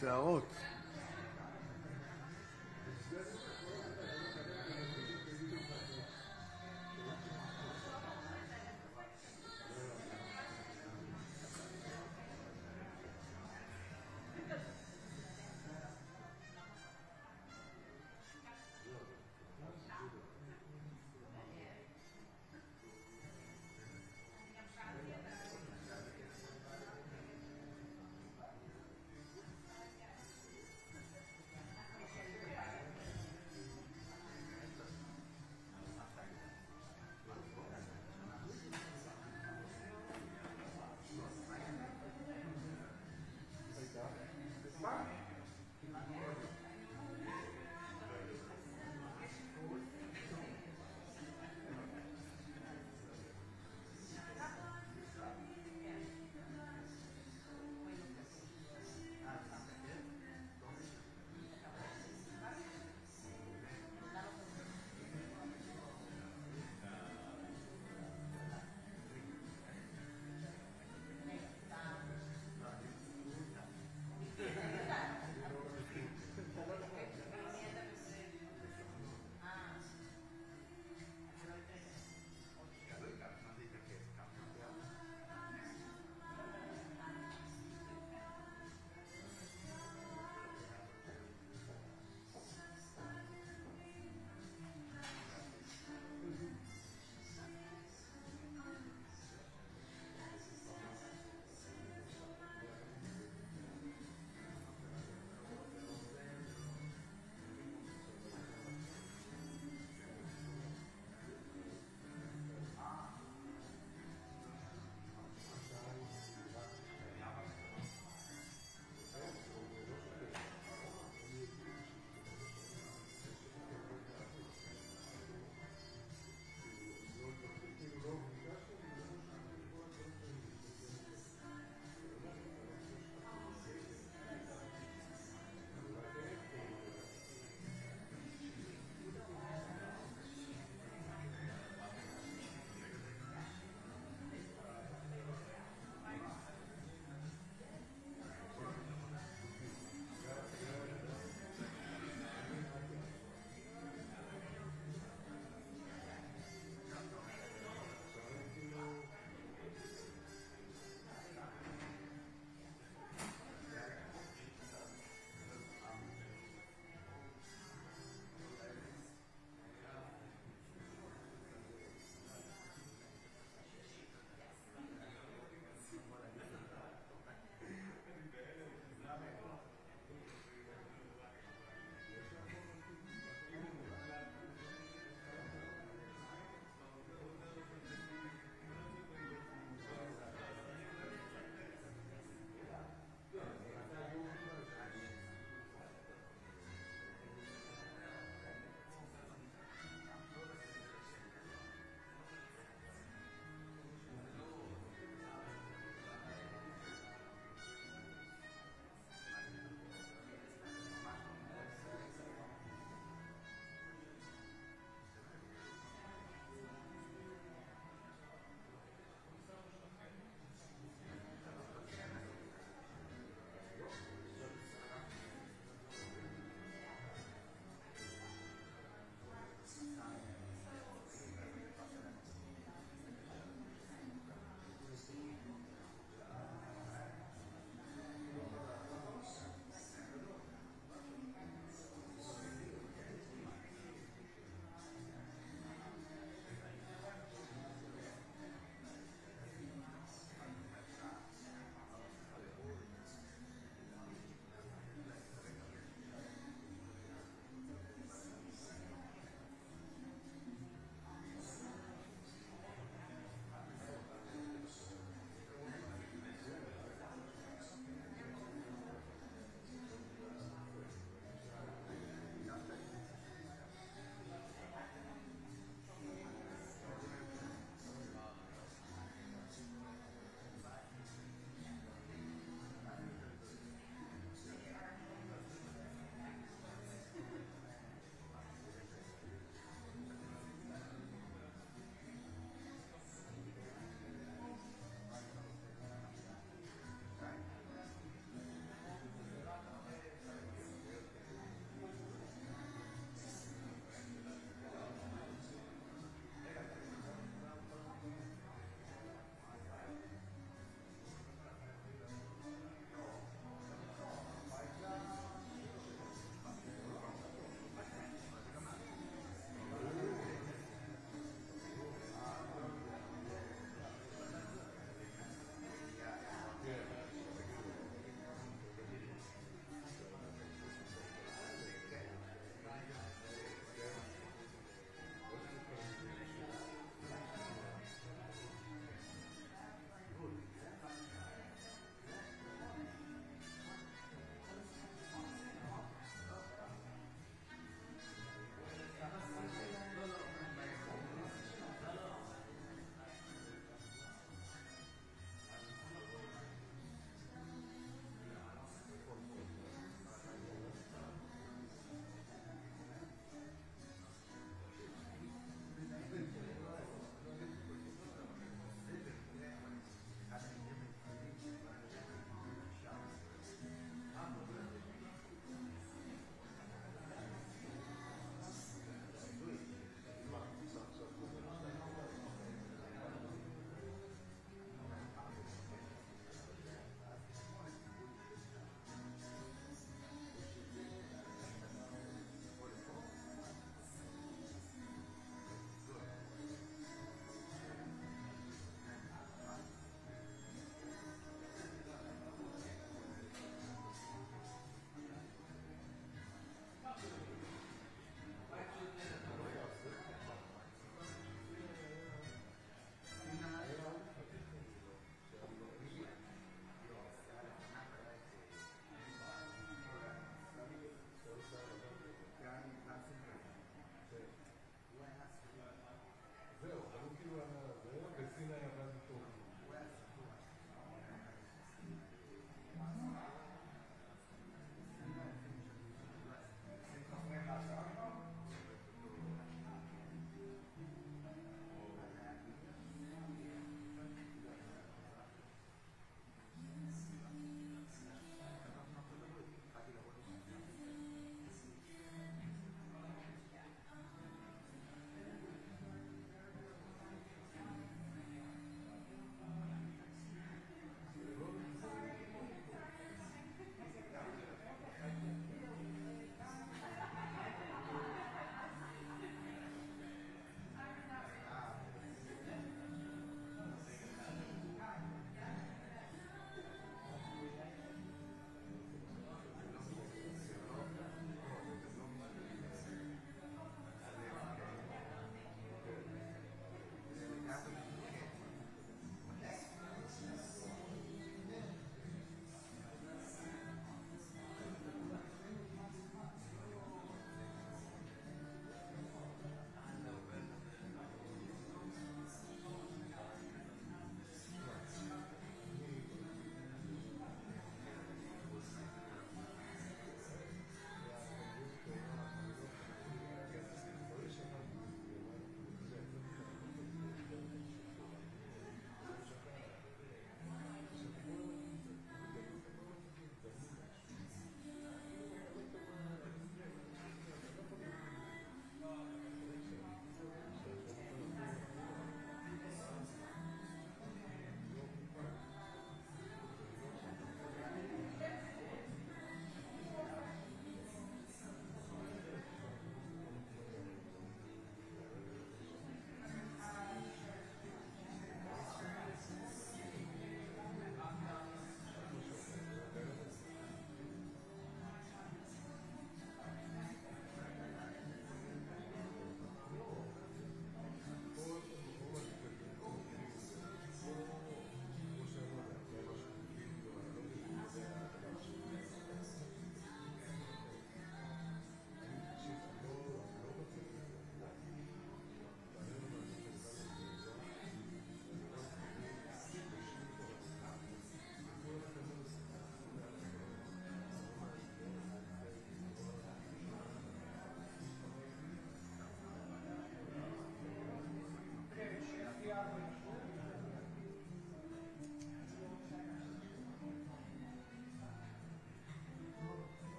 שערות.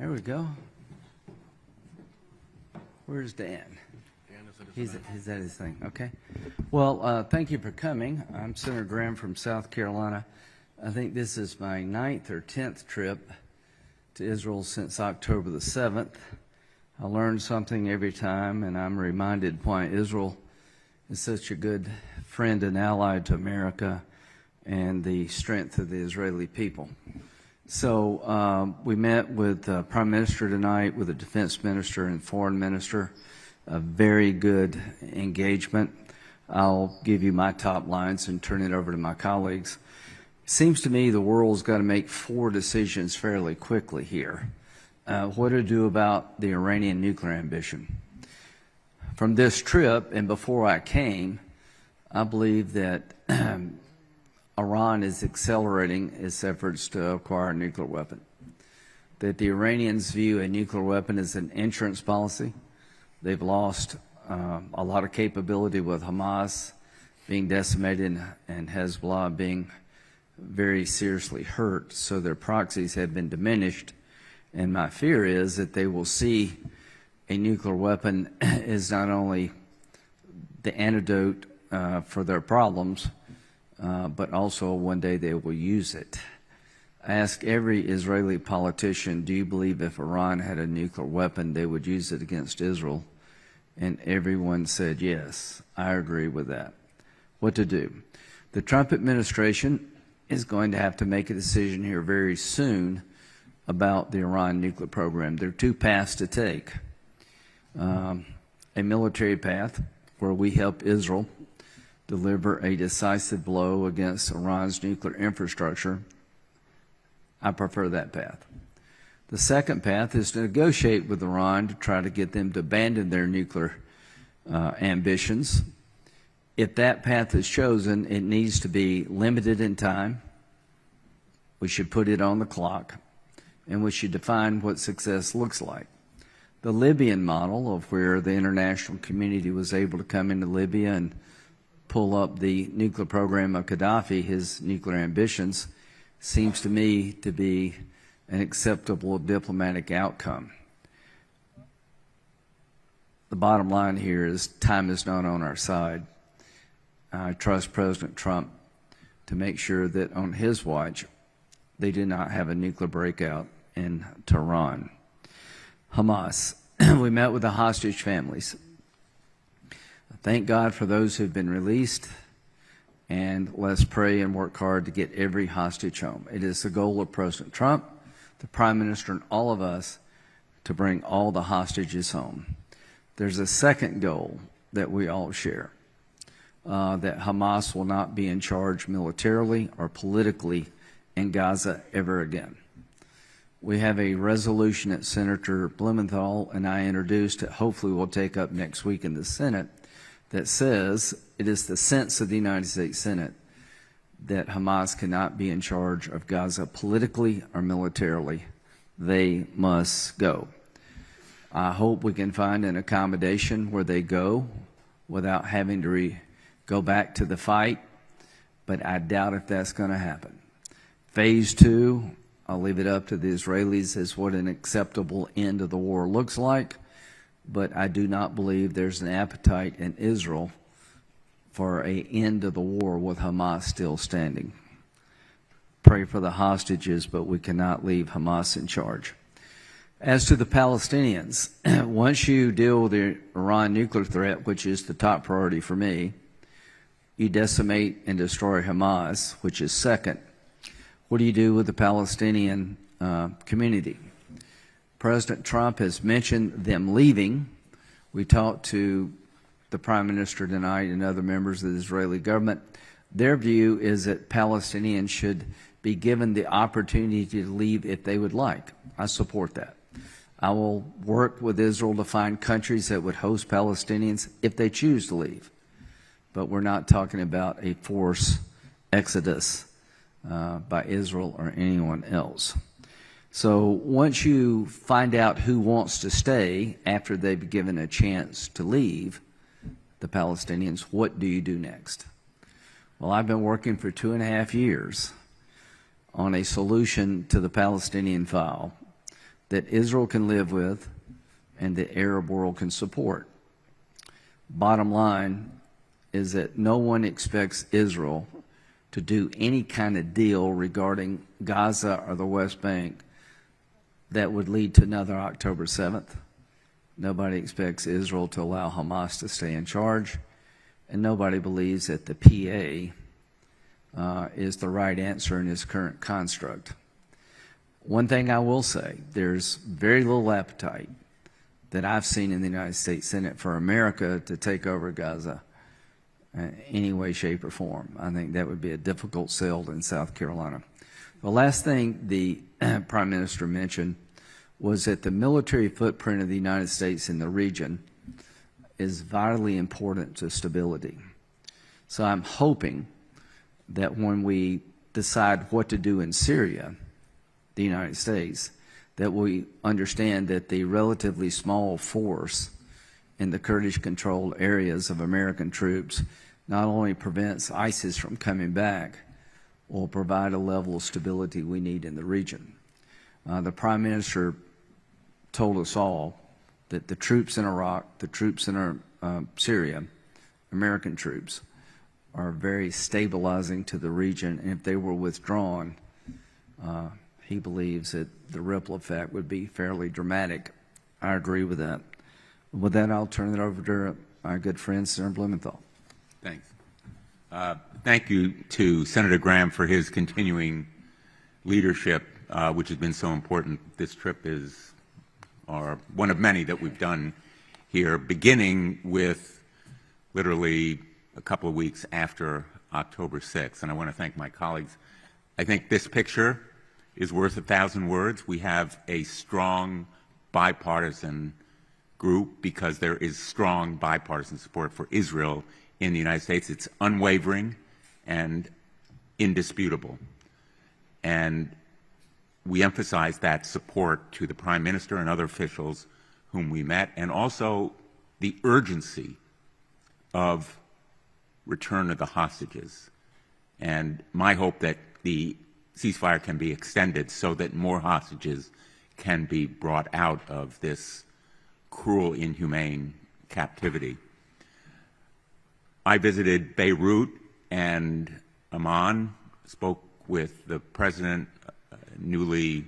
There we go. Where's Dan? He's at his thing. Okay. Well, thank you for coming. I'm Senator Graham from South Carolina. I think this is my 9th or 10th trip to Israel since October the 7th. I learn something every time, and I'm reminded why Israel is such a good friend and ally to America and the strength of the Israeli people. So we met with the Prime Minister tonight, with the Defense Minister and Foreign Minister. A very good engagement. I'll give you my top lines and turn it over to my colleagues. It seems to me the world's got to make 4 decisions fairly quickly here. What to do about the Iranian nuclear ambition. From this trip and before I came, I believe that Iran is accelerating its efforts to acquire a nuclear weapon. That the Iranians view a nuclear weapon as an insurance policy. They've lost a lot of capability with Hamas being decimated and Hezbollah being very seriously hurt, so their proxies have been diminished. And my fear is that they will see a nuclear weapon as not only the antidote for their problems, but also one day they will use it. I ask every Israeli politician, do you believe if Iran had a nuclear weapon, they would use it against Israel? And everyone said yes. I agree with that. What to do? The Trump administration is going to have to make a decision here very soon about the Iran nuclear program. There are 2 paths to take. A military path where we help Israel deliver a decisive blow against Iran's nuclear infrastructure. I prefer that path. The second path is to negotiate with Iran to try to get them to abandon their nuclear ambitions. If that path is chosen, it needs to be limited in time. We should put it on the clock, and we should define what success looks like. The Libyan model, of where the international community was able to come into Libya and pull up the nuclear program of Gaddafi, his nuclear ambitions, seems to me to be an acceptable diplomatic outcome. The bottom line here is time is not on our side. I trust President Trump to make sure that on his watch they do not have a nuclear breakout in Tehran. Hamas. We met with the hostage families. Thank God for those who have been released, and let's pray and work hard to get every hostage home. It is the goal of President Trump, the Prime Minister, and all of us to bring all the hostages home. There's a second goal that we all share, that Hamas will not be in charge militarily or politically in Gaza ever again. We have a resolution that Senator Blumenthal and I introduced that hopefully we'll take up next week in the Senate that says it is the sense of the United States Senate that Hamas cannot be in charge of Gaza politically or militarily. They must go. I hope we can find an accommodation where they go without having to go back to the fight, but I doubt if that's going to happen. Phase 2, I'll leave it up to the Israelis as what an acceptable end of the war looks like, but I do not believe there's an appetite in Israel for an end of the war with Hamas still standing. Pray for the hostages, but we cannot leave Hamas in charge. As to the Palestinians, once you deal with the Iran nuclear threat, which is the top priority for me, you decimate and destroy Hamas, which is second. What do you do with the Palestinian community? President Trump has mentioned them leaving. We talked to the Prime Minister tonight and other members of the Israeli government. Their view is that Palestinians should be given the opportunity to leave if they would like. I support that. I will work with Israel to find countries that would host Palestinians if they choose to leave. But we're not talking about a forced exodus by Israel or anyone else. So once you find out who wants to stay after they've been given a chance to leave, the Palestinians, what do you do next? Well, I've been working for 2.5 years on a solution to the Palestinian file that Israel can live with and the Arab world can support. Bottom line is that no one expects Israel to do any kind of deal regarding Gaza or the West Bank that would lead to another October 7th. Nobody expects Israel to allow Hamas to stay in charge, and nobody believes that the PA is the right answer in its current construct. One thing I will say, there's very little appetite that I've seen in the United States Senate for America to take over Gaza in any way, shape, or form. I think that would be a difficult sell in South Carolina. The last thing the Prime Minister mentioned was that the military footprint of the United States in the region is vitally important to stability. So I'm hoping that when we decide what to do in Syria, the United States, that we understand that the relatively small force in the Kurdish-controlled areas of American troops not only prevents ISIS from coming back, will provide a level of stability we need in the region. The Prime Minister told us all that the troops in Iraq, the troops in Syria, American troops, are very stabilizing to the region, and if they were withdrawn, he believes that the ripple effect would be fairly dramatic. I agree with that. With that, I'll turn it over to our good friend, Senator Blumenthal. Thanks. Thank you to Senator Graham for his continuing leadership, which has been so important. This trip is one of many that we've done here, beginning with literally a couple of weeks after October 6th. And I want to thank my colleagues. I think this picture is worth 1,000 words. We have a strong bipartisan group because there is strong bipartisan support for Israel in the United States. It's unwavering and indisputable. And we emphasize that support to the Prime Minister and other officials whom we met, and also the urgency of return of the hostages. And my hope that the ceasefire can be extended so that more hostages can be brought out of this cruel, inhumane captivity. I visited Beirut and Amman, spoke with the president, newly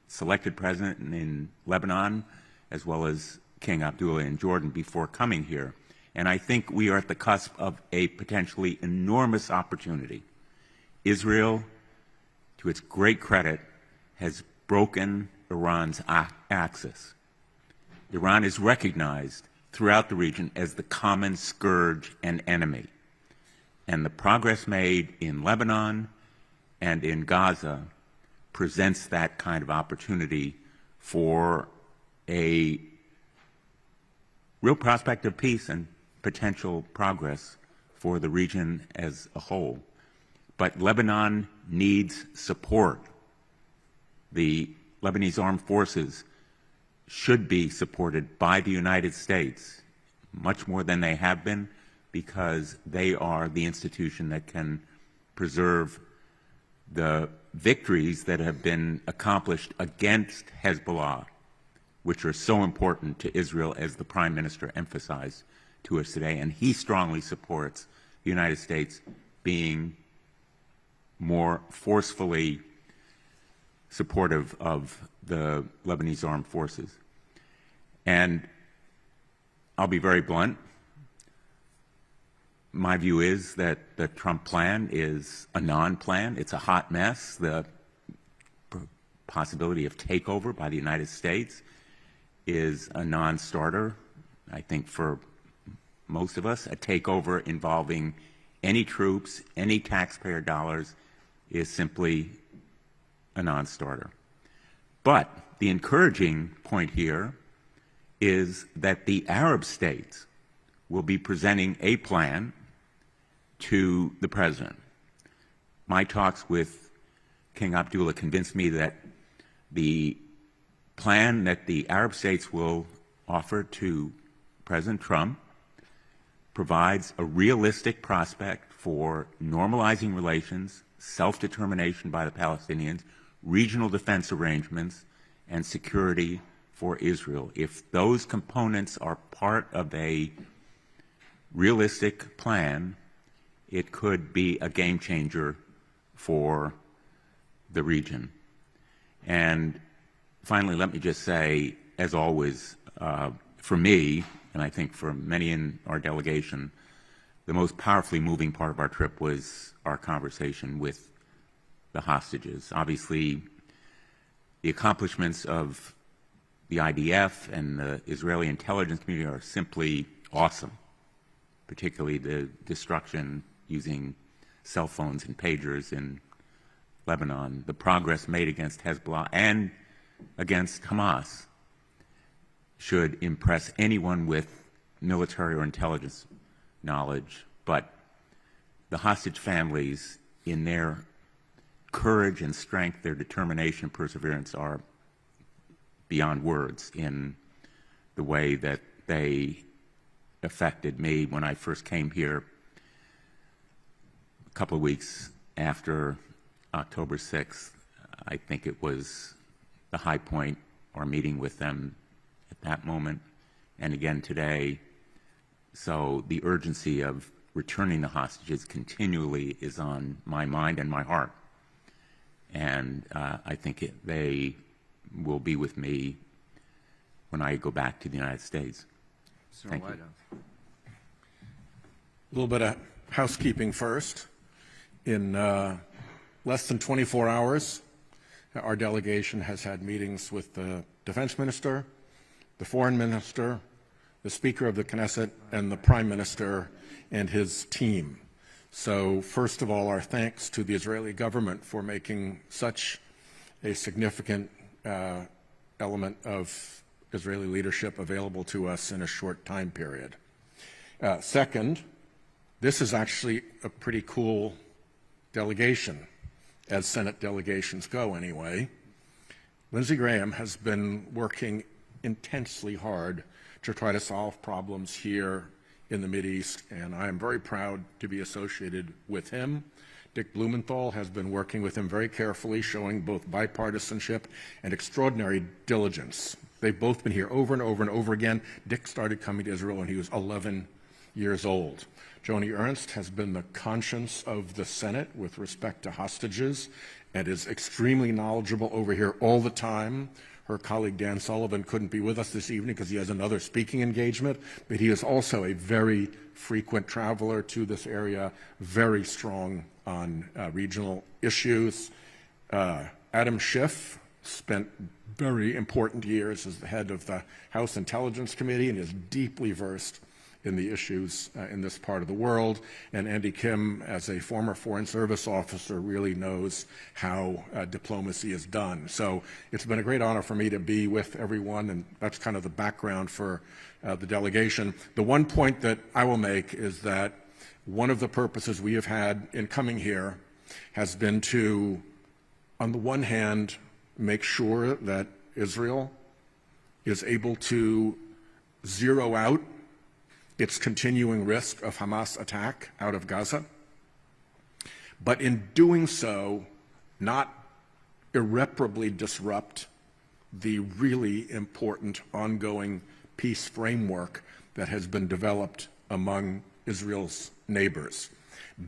selected president in Lebanon, as well as King Abdullah in Jordan before coming here. And I think we are at the cusp of a potentially enormous opportunity. Israel, to its great credit, has broken Iran's axis. Iran is recognized throughout the region as the common scourge and enemy. And the progress made in Lebanon and in Gaza presents that kind of opportunity for a real prospect of peace and potential progress for the region as a whole. But Lebanon needs support. The Lebanese armed forces should be supported by the United States, much more than they have been, because they are the institution that can preserve the victories that have been accomplished against Hezbollah, which are so important to Israel, as the Prime Minister emphasized to us today. And he strongly supports the United States being more forcefully supportive of the Lebanese armed forces. And I'll be very blunt. My view is that the Trump plan is a non-plan. It's a hot mess. The possibility of takeover by the United States is a non-starter. I think for most of us, a takeover involving any troops, any taxpayer dollars is simply a non-starter. But the encouraging point here is that the Arab states will be presenting a plan to the president. My talks with King Abdullah convinced me that the plan that the Arab states will offer to President Trump provides a realistic prospect for normalizing relations, self-determination by the Palestinians, regional defense arrangements, and security for Israel. If those components are part of a realistic plan, it could be a game changer for the region. And finally, let me just say, as always, for me, and I think for many in our delegation, the most powerfully moving part of our trip was our conversation with the hostages. Obviously, the accomplishments of the IDF and the Israeli intelligence community are simply awesome, particularly the destruction using cell phones and pagers in Lebanon, the progress made against Hezbollah and against Hamas should impress anyone with military or intelligence knowledge. But the hostage families, in their courage and strength, their determination, perseverance, are beyond words in the way that they affected me when I first came here a couple of weeks after October 6th. I think it was the high point, our meeting with them at that moment, and again today. So the urgency of returning the hostages continually is on my mind and my heart. And I think they will be with me when I go back to the United States. Thank you. A little bit of housekeeping first. In less than 24 hours, our delegation has had meetings with the defense minister, the foreign minister, the Speaker of the Knesset, and the Prime Minister and his team. So first of all, our thanks to the Israeli government for making such a significant element of Israeli leadership available to us in a short time period. Second, this is actually a pretty cool delegation, as Senate delegations go anyway. Lindsey Graham has been working intensely hard to try to solve problems here in the Mideast, and I am very proud to be associated with him. Dick Blumenthal has been working with him very carefully, showing both bipartisanship and extraordinary diligence. They've both been here over and over and over again. Dick started coming to Israel when he was 11 years old. Joni Ernst has been the conscience of the Senate with respect to hostages and is extremely knowledgeable over here all the time. Her colleague Dan Sullivan couldn't be with us this evening because he has another speaking engagement, but he is also a very frequent traveler to this area, very strong on regional issues. Adam Schiff spent very important years as the head of the House Intelligence Committee and is deeply versed in the issues in this part of the world. And Andy Kim, as a former Foreign Service officer, really knows how diplomacy is done. So it's been a great honor for me to be with everyone, and that's kind of the background for the delegation. The one point that I will make is that one of the purposes we have had in coming here has been to, on the one hand, make sure that Israel is able to zero out its continuing risk of Hamas attack out of Gaza, but in doing so, not irreparably disrupt the really important ongoing peace framework that has been developed among Israel's neighbors.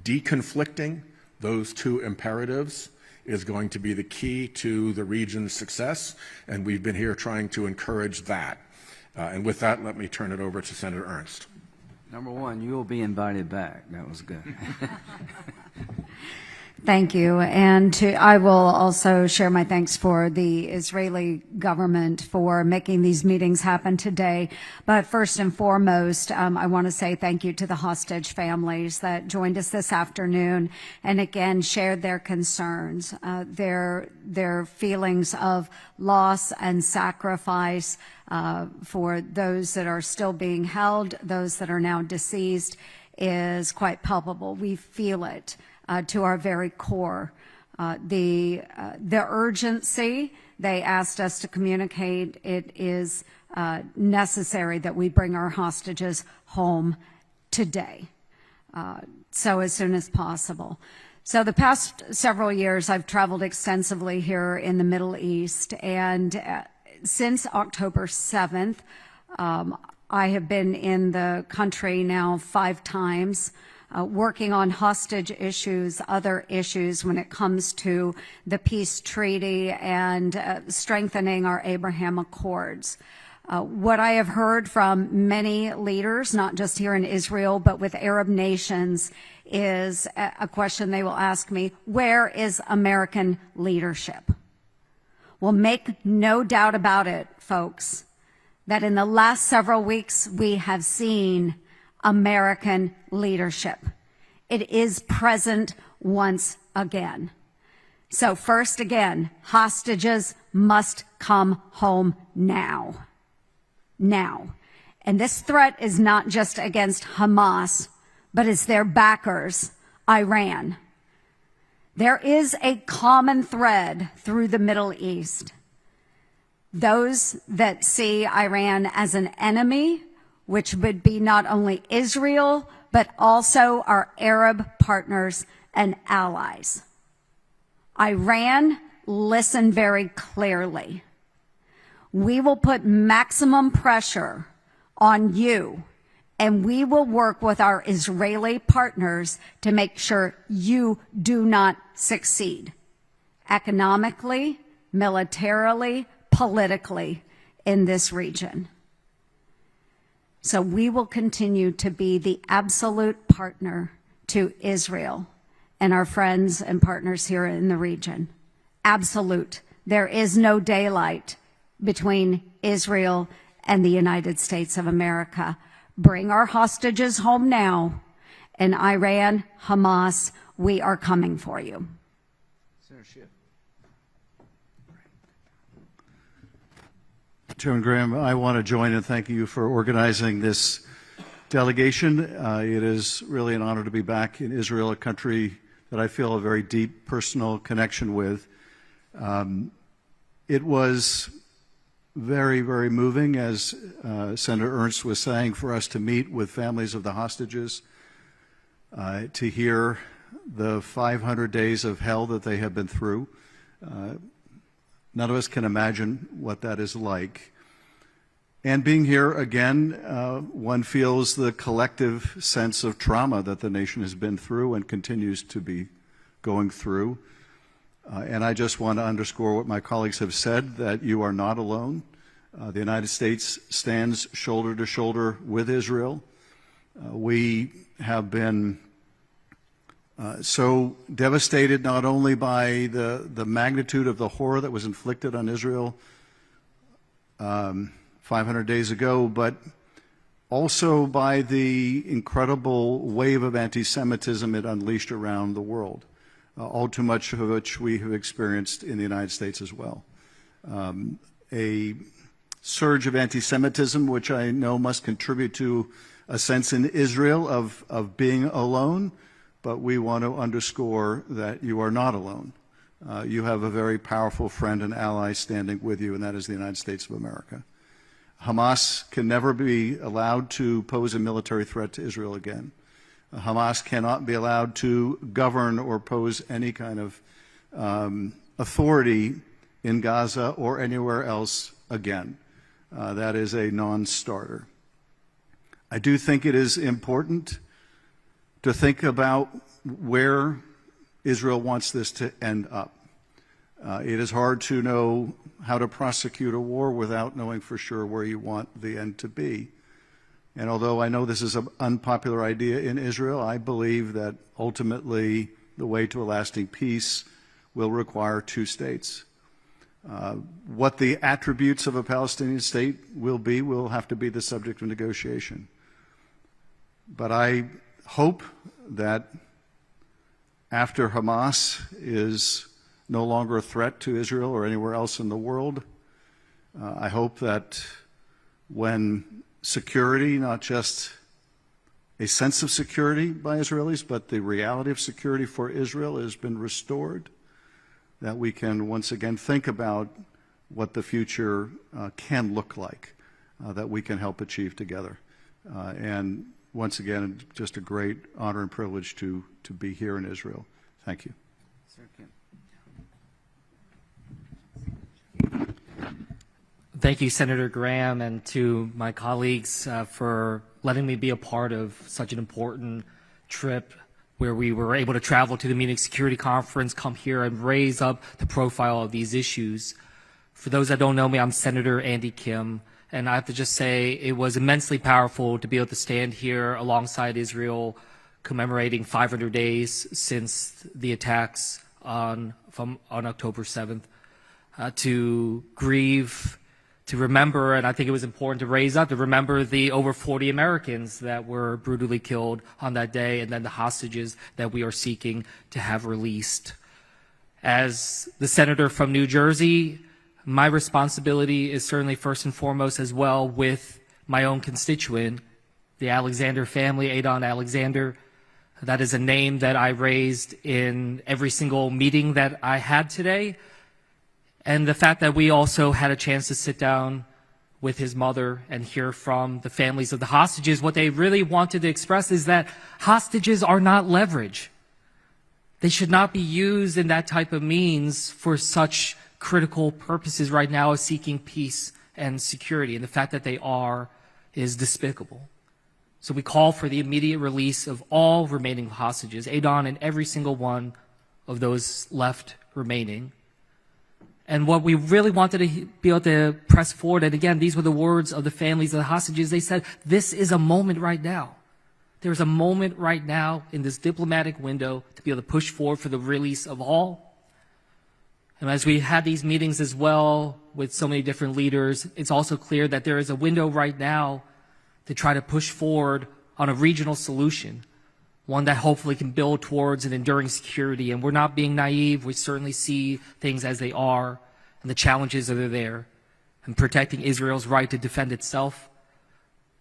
Deconflicting those two imperatives is going to be the key to the region's success, and we've been here trying to encourage that. And with that, let me turn it over to Senator Ernst. Number one, you will be invited back. That was good. Thank you. And I will also share my thanks for the Israeli government for making these meetings happen today. But first and foremost, I want to say thank you to the hostage families that joined us this afternoon and again shared their concerns, their feelings of loss and sacrifice for those that are still being held, those that are now deceased, is quite palpable. We feel it. To our very core. The urgency, they asked us to communicate, it is necessary that we bring our hostages home today, so as soon as possible. So the past several years, I've traveled extensively here in the Middle East, and since October 7th, I have been in the country now 5 times, working on hostage issues, other issues when it comes to the peace treaty and strengthening our Abraham Accords. What I have heard from many leaders, not just here in Israel, but with Arab nations, is a question they will ask me: where is American leadership? Well, make no doubt about it, folks, that in the last several weeks we have seen American leadership. It is present once again. So first again, hostages must come home now. Now. And this threat is not just against Hamas, but it's their backers, Iran. There is a common thread through the Middle East. Those that see Iran as an enemy, which would be not only Israel, but also our Arab partners and allies. Iran, listen very clearly. We will put maximum pressure on you, and we will work with our Israeli partners to make sure you do not succeed economically, militarily, politically in this region. So we will continue to be the absolute partner to Israel and our friends and partners here in the region. Absolute. There is no daylight between Israel and the United States of America. Bring our hostages home now. And Iran, Hamas, we are coming for you. Senator Schiff. Chairman Graham, I want to join in thanking you for organizing this delegation. It is really an honor to be back in Israel, a country that I feel a very deep personal connection with. It was very, very moving, as Senator Ernst was saying, for us to meet with families of the hostages, to hear the 500 days of hell that they have been through. None of us can imagine what that is like. And being here again, one feels the collective sense of trauma that the nation has been through and continues to be going through. And I just want to underscore what my colleagues have said, that you are not alone. The United States stands shoulder to shoulder with Israel. We have been so devastated not only by the magnitude of the horror that was inflicted on Israel 500 days ago, but also by the incredible wave of anti-Semitism it unleashed around the world, all too much of which we have experienced in the United States as well. A surge of anti-Semitism, which I know must contribute to a sense in Israel of being alone, but we want to underscore that you are not alone. You have a very powerful friend and ally standing with you, and that is the United States of America. Hamas can never be allowed to pose a military threat to Israel again. Hamas cannot be allowed to govern or pose any kind of authority in Gaza or anywhere else again. That is a non-starter. I do think it is important to think about where Israel wants this to end up. It is hard to know how to prosecute a war without knowing for sure where you want the end to be. And although I know this is an unpopular idea in Israel, I believe that ultimately the way to a lasting peace will require 2 states. What the attributes of a Palestinian state will be will have to be the subject of negotiation. But I hope that after Hamas is no longer a threat to Israel or anywhere else in the world, I hope that when security, not just a sense of security by Israelis, but the reality of security for Israel has been restored, that we can once again think about what the future can look like, that we can help achieve together. And once again, just a great honor and privilege to be here in Israel. Thank you. Thank you, Senator Graham, and to my colleagues for letting me be a part of such an important trip where we were able to travel to the Munich Security Conference, come here and raise up the profile of these issues. For those that don't know me, I'm Senator Andy Kim, and I have to just say it was immensely powerful to be able to stand here alongside Israel commemorating 500 days since the attacks on October 7th, to grieve, to remember, and I think it was important to raise up, to remember the over 40 Americans that were brutally killed on that day, and then the hostages that we are seeking to have released. As the senator from New Jersey, my responsibility is certainly first and foremost as well with my own constituent, the Alexander family, Adon Alexander. That is a name that I raised in every single meeting that I had today. And the fact that we also had a chance to sit down with his mother and hear from the families of the hostages, what they really wanted to express is that hostages are not leverage. They should not be used in that type of means for such critical purposes right now of seeking peace and security. And the fact that they are is despicable. So we call for the immediate release of all remaining hostages, Adon and every single one of those left remaining. And what we really wanted to be able to press forward, and again, these were the words of the families of the hostages, they said, this is a moment right now. There is a moment right now in this diplomatic window to be able to push forward for the release of all. And as we had these meetings as well with so many different leaders, it's also clear that there is a window right now to try to push forward on a regional solution, one that hopefully can build towards an enduring security. And we're not being naive. We certainly see things as they are and the challenges that are there. And protecting Israel's right to defend itself,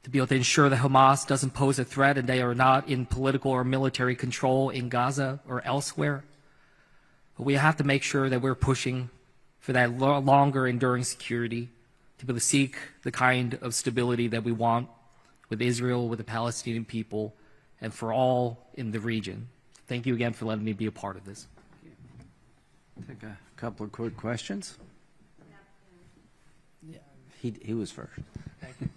to be able to ensure that Hamas doesn't pose a threat and they are not in political or military control in Gaza or elsewhere. But we have to make sure that we're pushing for that longer enduring security, to be able to seek the kind of stability that we want with Israel, with the Palestinian people, and for all in the region. Thank you again for letting me be a part of this. Take a couple of quick questions. Yeah, he was first. Thank you.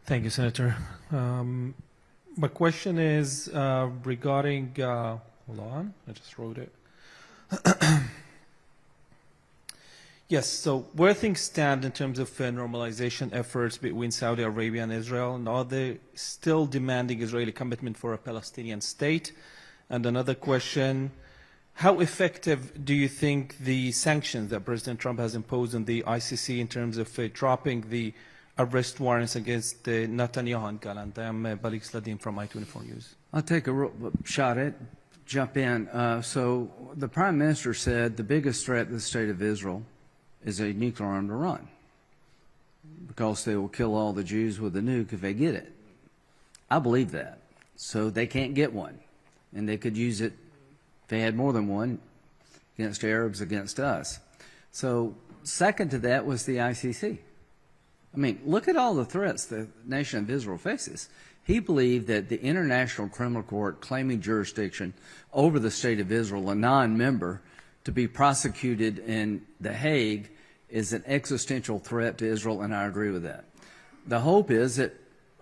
Thank you, Senator. My question is regarding, hold on, I just wrote it. Yes, so where things stand in terms of normalization efforts between Saudi Arabia and Israel, and are they still demanding Israeli commitment for a Palestinian state? And another question, how effective do you think the sanctions that President Trump has imposed on the ICC in terms of dropping the arrest warrants against Netanyahu and Gallant? I am Balik Sladim from I-24 News. I'll take a shot at jump in. So the Prime Minister said the biggest threat to the state of Israel is a nuclear-armed Iran, because they will kill all the Jews with a nuke if they get it. I believe that. So they can't get one, and they could use it if they had more than one against Arabs, against us. So second to that was the ICC. I mean, look at all the threats the nation of Israel faces. He believed that the International Criminal Court claiming jurisdiction over the state of Israel, a non-member, to be prosecuted in The Hague is an existential threat to Israel, and I agree with that. The hope is that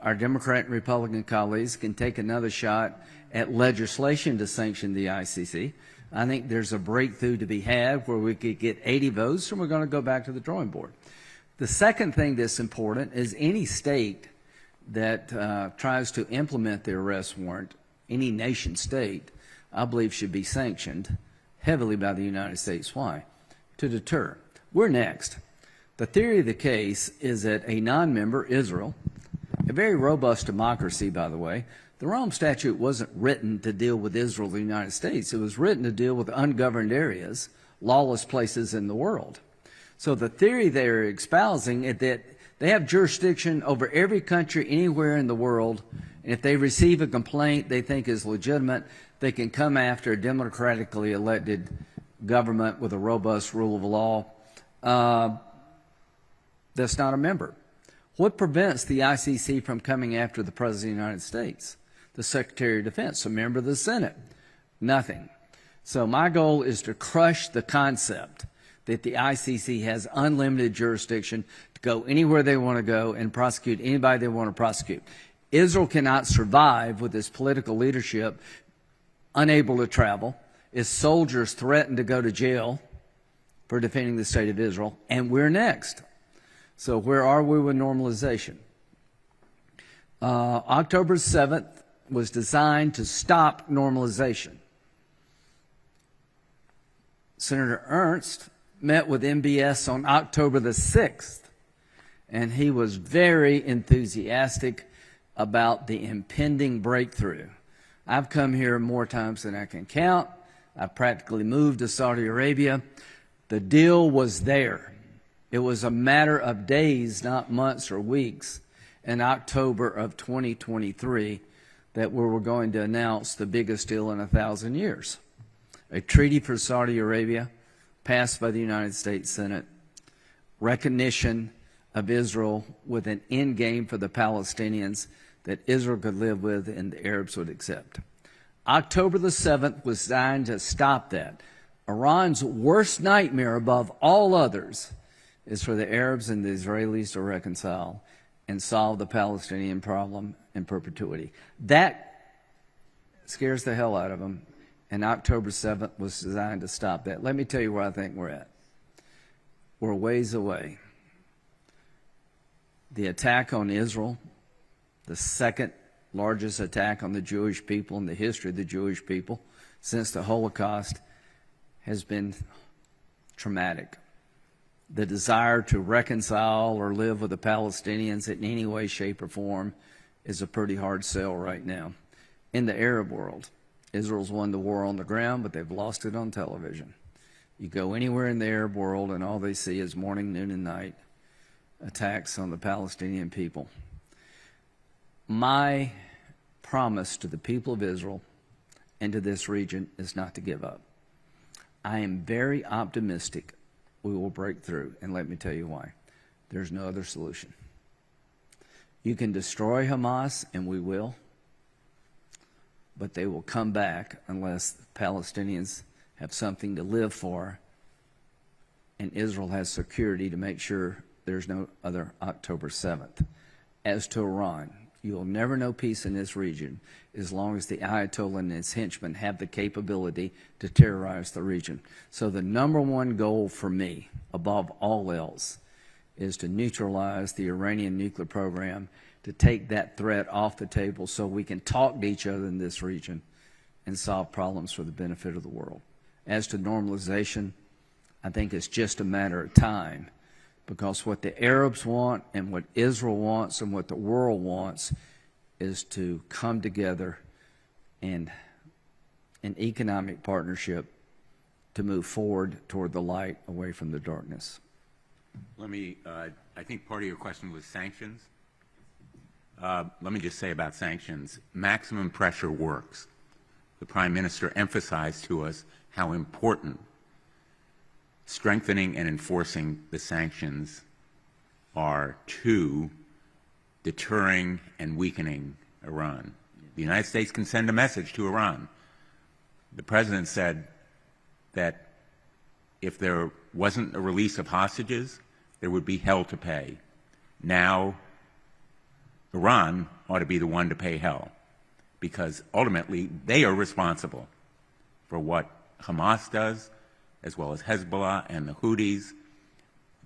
our Democrat and Republican colleagues can take another shot at legislation to sanction the ICC. I think there's a breakthrough to be had where we could get 80 votes, and we're going to go back to the drawing board. The second thing that's important is any state that tries to implement the arrest warrant, any nation state, I believe should be sanctioned heavily by the United States. Why? To deter. We're next. The theory of the case is that a non-member, Israel, a very robust democracy, by the way, the Rome Statute wasn't written to deal with Israel, the United States. It was written to deal with ungoverned areas, lawless places in the world. So the theory they're espousing is that they have jurisdiction over every country anywhere in the world, and if they receive a complaint they think is legitimate, they can come after a democratically elected government with a robust rule of law that's not a member. What prevents the ICC from coming after the President of the United States? the Secretary of Defense, a member of the Senate. Nothing. So my goal is to crush the concept that the ICC has unlimited jurisdiction to go anywhere they want to go and prosecute anybody they want to prosecute. Israel cannot survive with its political leadership unable to travel, its soldiers threatened to go to jail for defending the state of Israel, and we're next. So where are we with normalization? October 7th was designed to stop normalization. Senator Ernst met with MBS on October the 6th, and he was very enthusiastic about the impending breakthrough. I've come here more times than I can count. I practically moved to Saudi Arabia. The deal was there. It was a matter of days, not months or weeks, in October of 2023 that we were going to announce the biggest deal in 1,000 years. A treaty for Saudi Arabia passed by the United States Senate, recognition of Israel with an end game for the Palestinians that Israel could live with and the Arabs would accept. October the 7th was designed to stop that. Iran's worst nightmare above all others is for the Arabs and the Israelis to reconcile and solve the Palestinian problem in perpetuity. That scares the hell out of them, and October 7th was designed to stop that. Let me tell you where I think we're at. We're ways away. The attack on Israel, the second largest attack on the Jewish people in the history of the Jewish people since the Holocaust, has been traumatic. The desire to reconcile or live with the Palestinians in any way, shape, or form is a pretty hard sell right now. In the Arab world, Israel's won the war on the ground, but they've lost it on television. You go anywhere in the Arab world, and all they see is morning, noon, and night attacks on the Palestinian people. My promise to the people of Israel and to this region is not to give up. I am very optimistic we will break through, and let me tell you why. There's no other solution. You can destroy Hamas, and we will, but they will come back unless the Palestinians have something to live for and Israel has security to make sure there's no other October 7th. As to Iran, you'll never know peace in this region as long as the Ayatollah and his henchmen have the capability to terrorize the region. So the number one goal for me, above all else, is to neutralize the Iranian nuclear program, to take that threat off the table so we can talk to each other in this region and solve problems for the benefit of the world. As to normalization, I think it's just a matter of time, because what the Arabs want and what Israel wants and what the world wants is to come together in an economic partnership to move forward toward the light, away from the darkness. Let me, I think part of your question was sanctions. Let me just say about sanctions, maximum pressure works. The Prime Minister emphasized to us how important strengthening and enforcing the sanctions are to deterring and weakening Iran. The United States can send a message to Iran. The President said that if there wasn't a release of hostages, there would be hell to pay. Now, Iran ought to be the one to pay hell, because ultimately they are responsible for what Hamas does, as well as Hezbollah and the Houthis.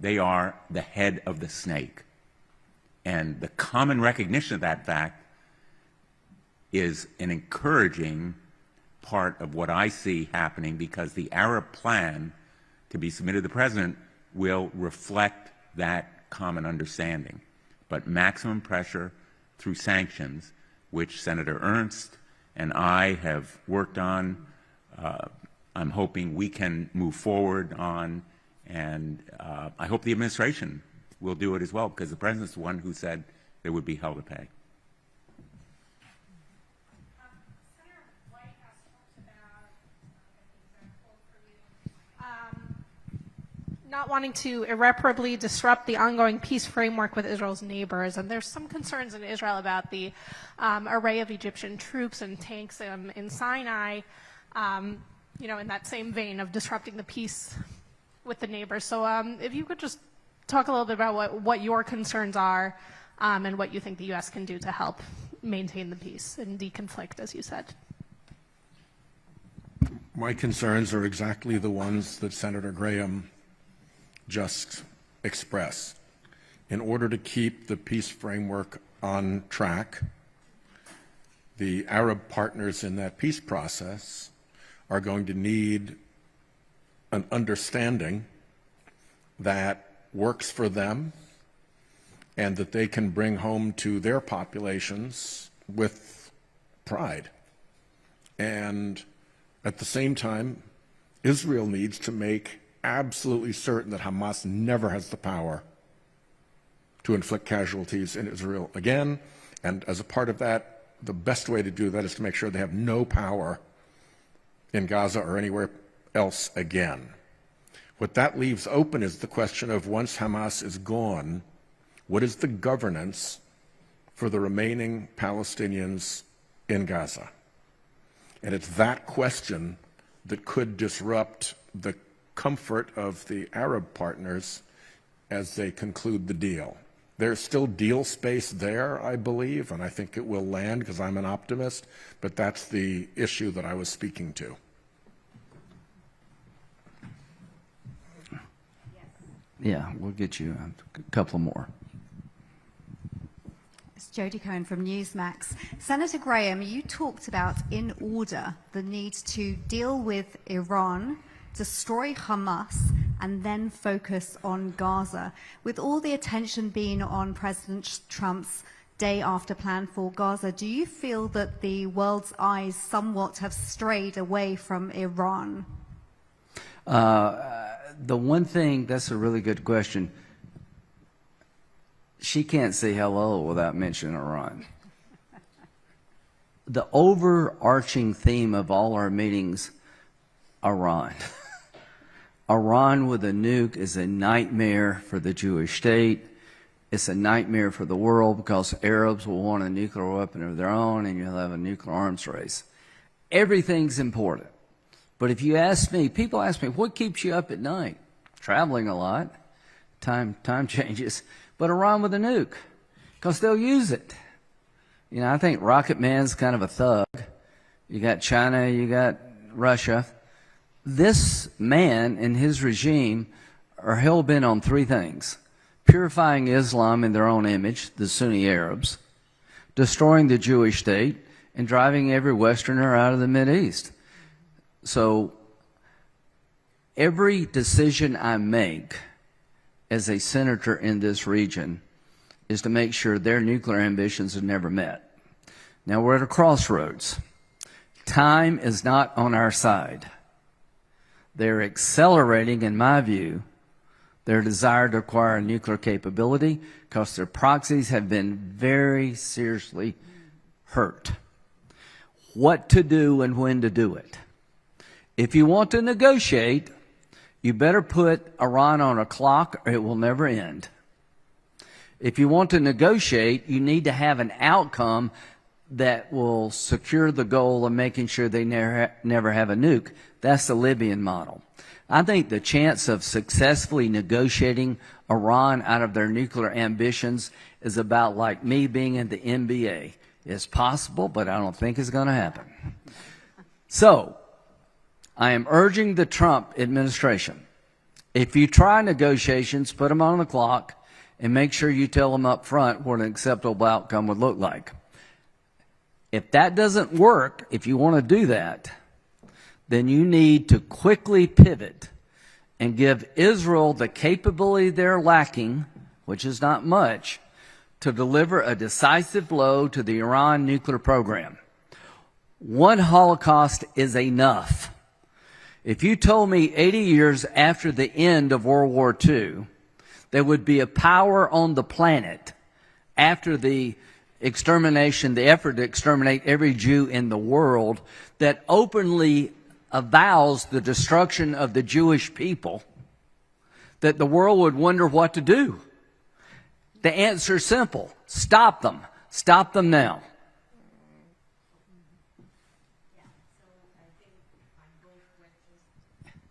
They are the head of the snake. And the common recognition of that fact is an encouraging part of what I see happening, because the Arab plan to be submitted to the President will reflect that common understanding. But maximum pressure through sanctions, which Senator Ernst and I have worked on, I'm hoping we can move forward on, and I hope the administration will do it as well, because the President's the one who said there would be hell to pay. Senator White has talked about, I think that quote for you, not wanting to irreparably disrupt the ongoing peace framework with Israel's neighbors. And there's some concerns in Israel about the array of Egyptian troops and tanks in Sinai, in that same vein of disrupting the peace with the neighbors. So if you could just talk a little bit about what your concerns are and what you think the U.S. can do to help maintain the peace and deconflict, as you said. My concerns are exactly the ones that Senator Graham just expressed. In order to keep the peace framework on track, the Arab partners in that peace process are going to need an understanding that works for them and that they can bring home to their populations with pride. And at the same time, Israel needs to make absolutely certain that Hamas never has the power to inflict casualties in Israel again. And as a part of that, the best way to do that is to make sure they have no power in Gaza or anywhere else again. What that leaves open is the question of, once Hamas is gone, what is the governance for the remaining Palestinians in Gaza? And it's that question that could disrupt the comfort of the Arab partners as they conclude the deal. There's still deal space there, I believe, and I think it will land because I'm an optimist, but that's the issue that I was speaking to. Yeah, we'll get you a couple more. It's Jodie Cohen from Newsmax. Senator Graham, you talked about, in order, the need to deal with Iran, destroy Hamas, and then focus on Gaza. With all the attention being on President Trump's day after plan for Gaza, do you feel that the world's eyes somewhat have strayed away from Iran? The one thing, that's a really good question. She can't say hello without mentioning Iran. The overarching theme of all our meetings, Iran. Iran with a nuke is a nightmare for the Jewish state. It's a nightmare for the world because Arabs will want a nuclear weapon of their own and you'll have a nuclear arms race. Everything's important. But if you ask me, people ask me, what keeps you up at night? Traveling a lot. Time changes. But Iran with a nuke, because they'll use it. You know, I think Rocket Man's kind of a thug. You got China, you got Russia. This man and his regime are hell-bent on three things: purifying Islam in their own image, the Sunni Arabs, destroying the Jewish state, and driving every Westerner out of the Mideast. So every decision I make as a senator in this region is to make sure their nuclear ambitions are never met. Now we're at a crossroads. Time is not on our side. They're accelerating, in my view, their desire to acquire a nuclear capability because their proxies have been very seriously hurt. What to do and when to do it. If you want to negotiate, you better put Iran on a clock or it will never end. If you want to negotiate, you need to have an outcome that will secure the goal of making sure they never have a nuke. That's the Libyan model. I think the chance of successfully negotiating Iran out of their nuclear ambitions is about like me being in the NBA. It's possible, but I don't think it's going to happen. So, I am urging the Trump administration, if you try negotiations, put them on the clock and make sure you tell them up front what an acceptable outcome would look like. If that doesn't work, if you want to do that, then you need to quickly pivot and give Israel the capability they're lacking, which is not much, to deliver a decisive blow to the Iran nuclear program. One Holocaust is enough. If you told me 80 years after the end of World War II, there would be a power on the planet after the extermination, the effort to exterminate every Jew in the world, that openly avows the destruction of the Jewish people, that the world would wonder what to do. The answer is simple. Stop them. Stop them now.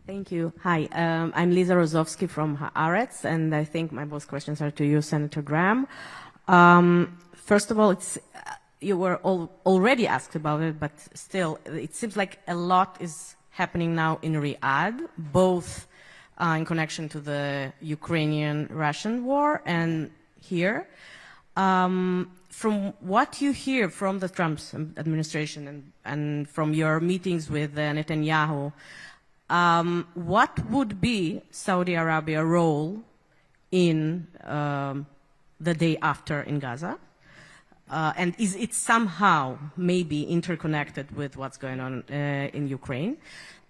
Thank you. Hi, I'm Lisa Rozovsky from Haaretz, and I think my both questions are to you, Senator Graham. First of all, you were already asked about it, but still, it seems like a lot is happening now in Riyadh, both in connection to the Ukrainian-Russian war and here. From what you hear from the Trump administration and from your meetings with Netanyahu, what would be Saudi Arabia's role in the day after in Gaza? And is it somehow maybe interconnected with what's going on in Ukraine?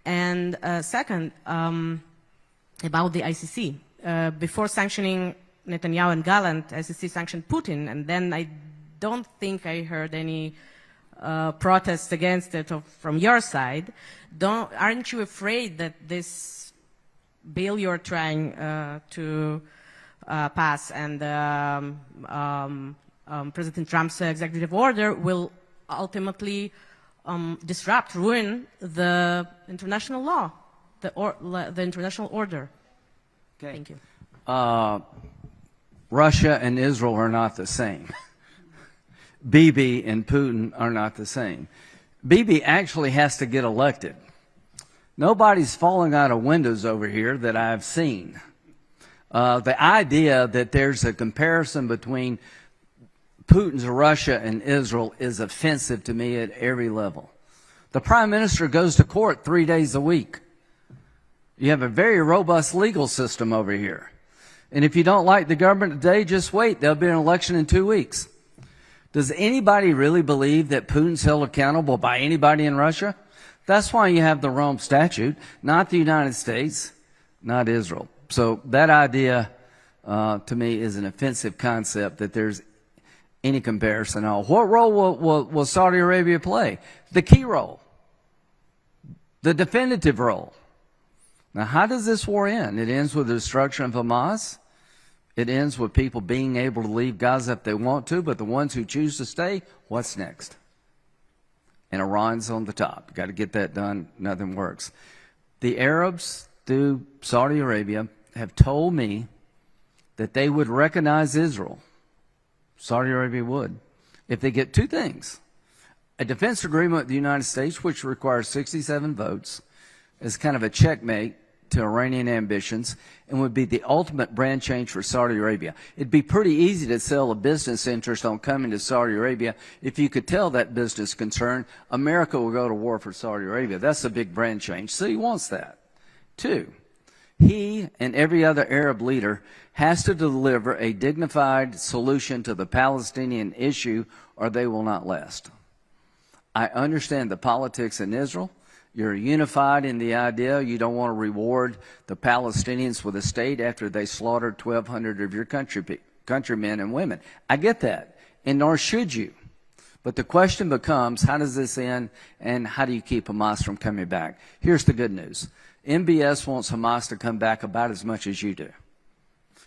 And second, about the ICC. Before sanctioning Netanyahu and Gallant, ICC sanctioned Putin, and then I don't think I heard any protests against it from your side. Aren't you afraid that this bill you're trying to pass and President Trump's executive order will ultimately disrupt, ruin the international law, the international order? Okay. Thank you. Russia and Israel are not the same. Bibi and Putin are not the same. Bibi actually has to get elected. Nobody's falling out of windows over here that I've seen. The idea that there's a comparison between Putin's Russia and Israel is offensive to me at every level. The Prime Minister goes to court 3 days a week. You have a very robust legal system over here. And if you don't like the government today, just wait. There'll be an election in 2 weeks. Does anybody really believe that Putin's held accountable by anybody in Russia? That's why you have the Rome Statute, not the United States, not Israel. So that idea, to me, is an offensive concept that there's any comparison at all. What role will Saudi Arabia play? The key role. The definitive role. Now, how does this war end? It ends with the destruction of Hamas. It ends with people being able to leave Gaza if they want to, but the ones who choose to stay, what's next? And Iran's on the top. Got to get that done. Nothing works. The Arabs, through Saudi Arabia, have told me that they would recognize Israel. Saudi Arabia would, if they get two things. A defense agreement with the United States, which requires 67 votes, is kind of a checkmate to Iranian ambitions and would be the ultimate brand change for Saudi Arabia. It'd be pretty easy to sell a business interest on coming to Saudi Arabia if you could tell that business concern America will go to war for Saudi Arabia. That's a big brand change. So he wants that. Two, he and every other Arab leader has to deliver a dignified solution to the Palestinian issue or they will not last. I understand the politics in Israel. You're unified in the idea you don't want to reward the Palestinians with a state after they slaughtered 1,200 of your countrymen and women. I get that, and nor should you. But the question becomes, how does this end, and how do you keep Hamas from coming back? Here's the good news. MBS wants Hamas to come back about as much as you do.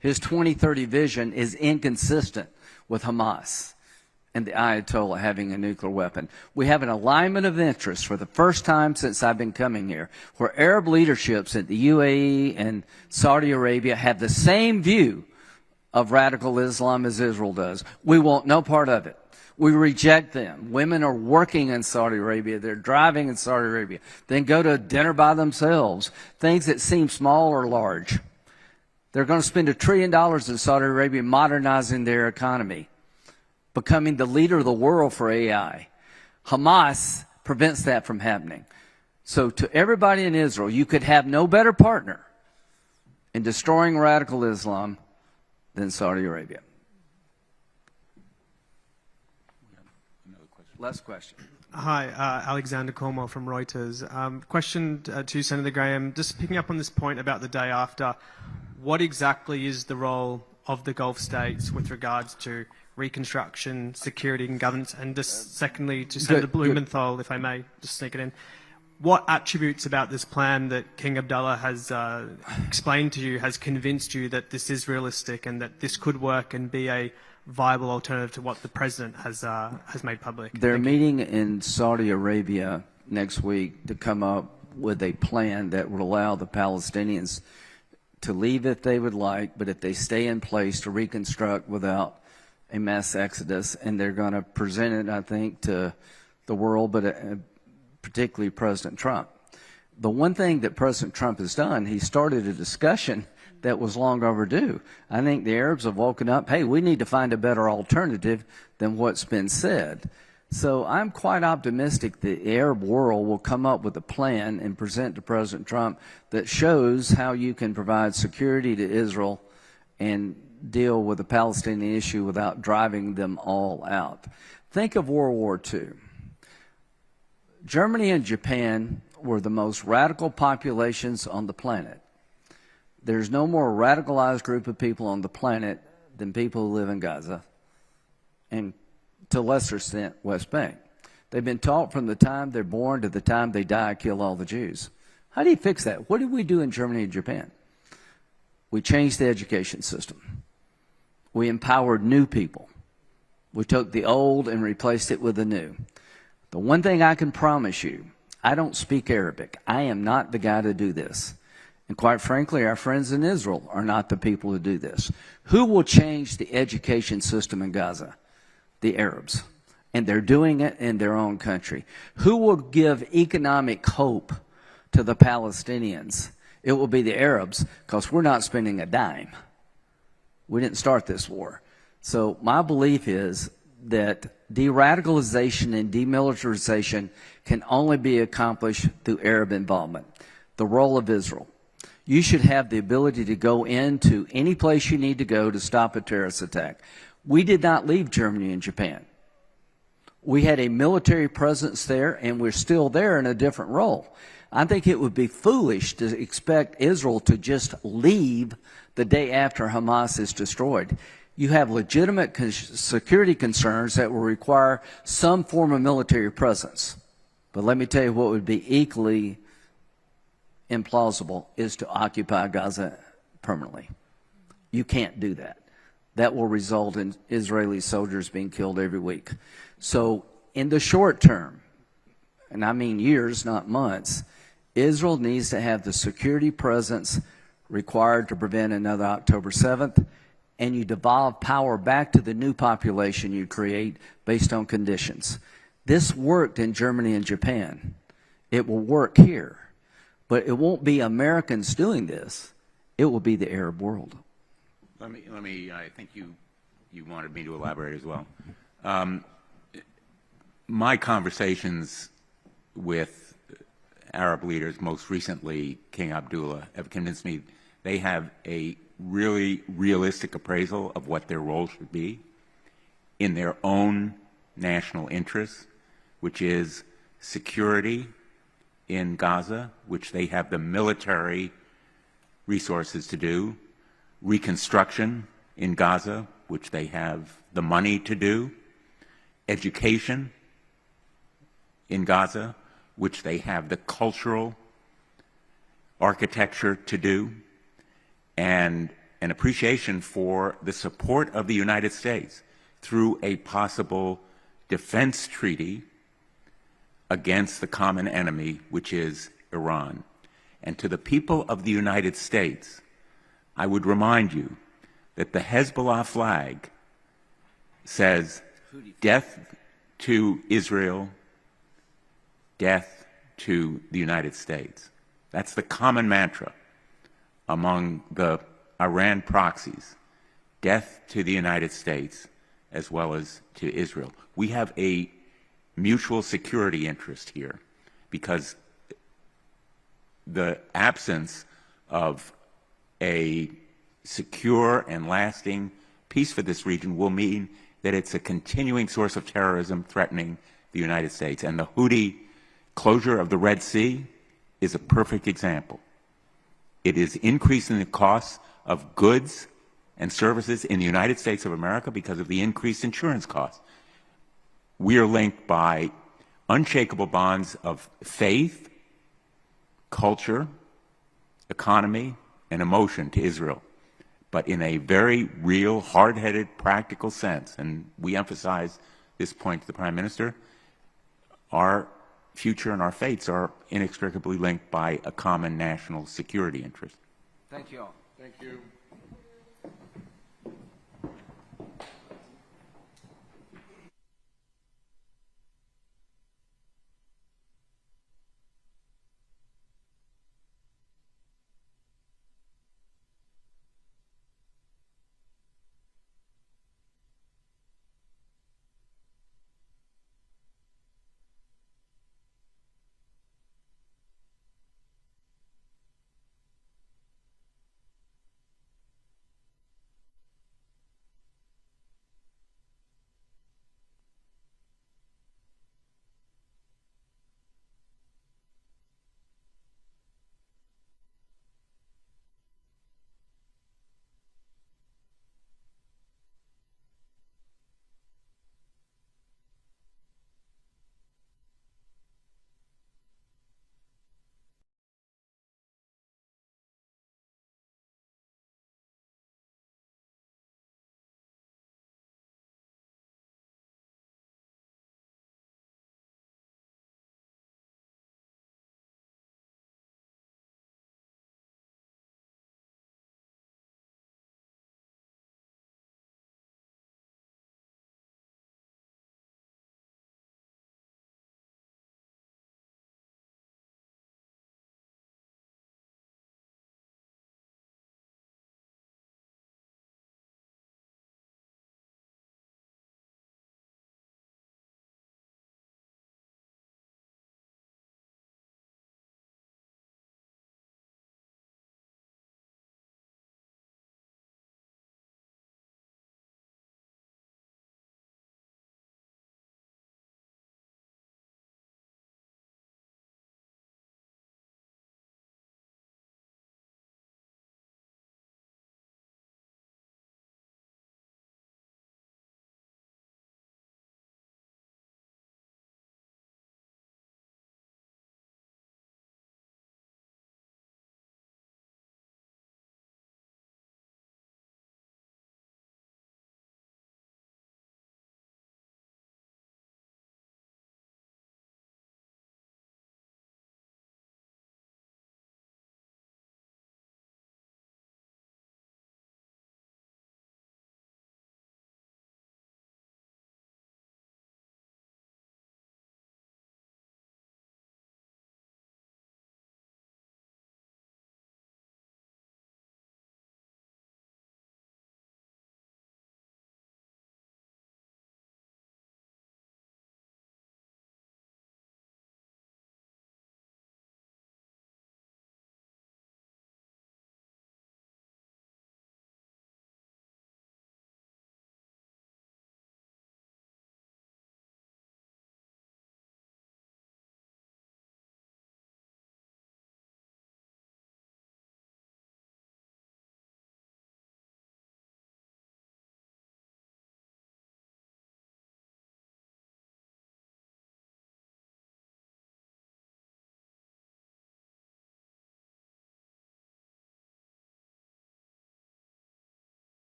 His 2030 vision is inconsistent with Hamas and the Ayatollah having a nuclear weapon. We have an alignment of interest for the first time since I've been coming here, where Arab leaderships at the UAE and Saudi Arabia have the same view of radical Islam as Israel does. We want no part of it. We reject them. Women are working in Saudi Arabia. They're driving in Saudi Arabia. Then go to dinner by themselves. Things that seem small or large. They're going to spend $1 trillion in Saudi Arabia modernizing their economy, becoming the leader of the world for AI. Hamas prevents that from happening. So to everybody in Israel, you could have no better partner in destroying radical Islam than Saudi Arabia. Last question. Hi, Alexander Cornwell from Reuters. Question to Senator Graham, just picking up on this point about the day after, what exactly is the role of the Gulf states with regards to reconstruction, security and governance? And just secondly, to Senator Blumenthal, if I may just sneak it in, what attributes about this plan that King Abdullah has explained to you has convinced you that this is realistic and that this could work and be a viable alternative to what the president has made public? They're meeting in Saudi Arabia next week to come up with a plan that would allow the Palestinians to leave if they would like, but if they stay in place, to reconstruct without a mass exodus. And they're going to present it, I think, to the world, but particularly President Trump. The one thing that President Trump has done, he started a discussion that was long overdue. I think the Arabs have woken up, hey, we need to find a better alternative than what's been said. So I'm quite optimistic the Arab world will come up with a plan and present to President Trump that shows how you can provide security to Israel and deal with the Palestinian issue without driving them all out. Think of World War II. Germany and Japan were the most radical populations on the planet. There's no more radicalized group of people on the planet than people who live in Gaza and, to a lesser extent, West Bank. They've been taught from the time they're born to the time they die, kill all the Jews. How do you fix that? What did we do in Germany and Japan? We changed the education system. We empowered new people. We took the old and replaced it with the new. The one thing I can promise you, I don't speak Arabic. I am not the guy to do this. And quite frankly, our friends in Israel are not the people to do this. Who will change the education system in Gaza? The Arabs. And they're doing it in their own country. Who will give economic hope to the Palestinians? It will be the Arabs, because we're not spending a dime. We didn't start this war. So my belief is that de-radicalization and demilitarization can only be accomplished through Arab involvement. The role of Israel. You should have the ability to go into any place you need to go to stop a terrorist attack. We did not leave Germany and Japan. We had a military presence there, and we're still there in a different role. I think it would be foolish to expect Israel to just leave the day after Hamas is destroyed. You have legitimate security concerns that will require some form of military presence. But let me tell you what would be equally implausible is to occupy Gaza permanently. You can't do that. That will result in Israeli soldiers being killed every week. So in the short term, and I mean years, not months, Israel needs to have the security presence required to prevent another October 7th, and you devolve power back to the new population you create based on conditions. This worked in Germany and Japan. It will work here. But it won't be Americans doing this. It will be the Arab world. Let me. I think you wanted me to elaborate as well. My conversations with Arab leaders, most recently King Abdullah, have convinced me they have a really realistic appraisal of what their role should be in their own national interests, which is security in Gaza, which they have the military resources to do, reconstruction in Gaza, which they have the money to do, education in Gaza, which they have the cultural architecture to do, and an appreciation for the support of the United States through a possible defense treaty against the common enemy, which is Iran. And to the people of the United States, I would remind you that the Hezbollah flag says, death to Israel, death to the United States. That's the common mantra among the Iran proxies, death to the United States as well as to Israel. We have a mutual security interest here because the absence of a secure and lasting peace for this region will mean that it's a continuing source of terrorism threatening the United States. And the Houthi closure of the Red Sea is a perfect example. It is increasing the costs of goods and services in the United States of America because of the increased insurance costs. We are linked by unshakable bonds of faith culture, economy, and emotion to Israel, but in a very real, hard-headed, practical sense. And we emphasize this point to the Prime Minister. Our future and our fates are inextricably linked by a common national security interest. Thank you all. Thank you.